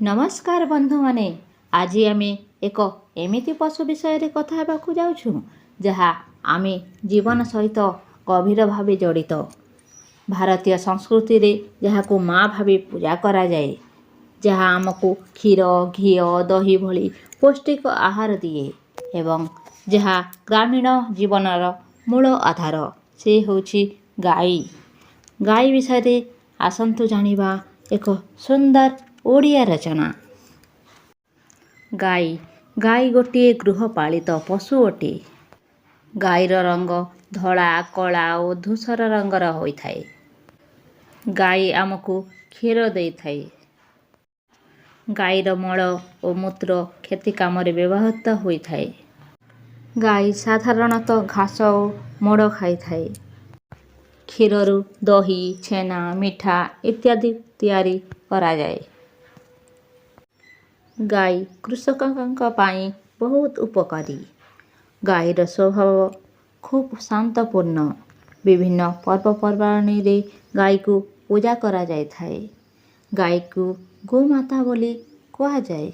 नमस्कार बंधु माने आज आम एक एमिति पशु विषय कथा हेबाकु जाउछु जहा आमे जीवन सहित गभीर भावे जड़ित। भारतीय संस्कृति रे जहाको माँ भावे पूजा करा जाए, जहा आमको क्षीर घी दही भली पौष्टिक आहार दिए एवं जहा ग्रामीण जीवनर मूल आधार से होछि गाई। गाई विषय आसंतु जानिबा एक सुंदर ओडिया रचना। गाई गाई गोटे गृहपालित पशु अटे। गाईर रंग धला कला और धूसर रंगर होइथाए। गाई आमको क्षीर देइथाए। गाईर मल और मूत्र खेती काम व्यवहृत होइथाए। गाई साधारणतः घास और मोड़ खाइथाए। क्षीररु दही छेना मिठा इत्यादि तैयारी करा जाए। गाई कृषकों पाई बहुत उपकारी। गाईर स्वभाव खूब शांतपूर्ण। विभिन्न पर्वपर्वाणी रे गाई को पूजा करा जाए थाए। गाई को गोमाता बोली कहा जाए।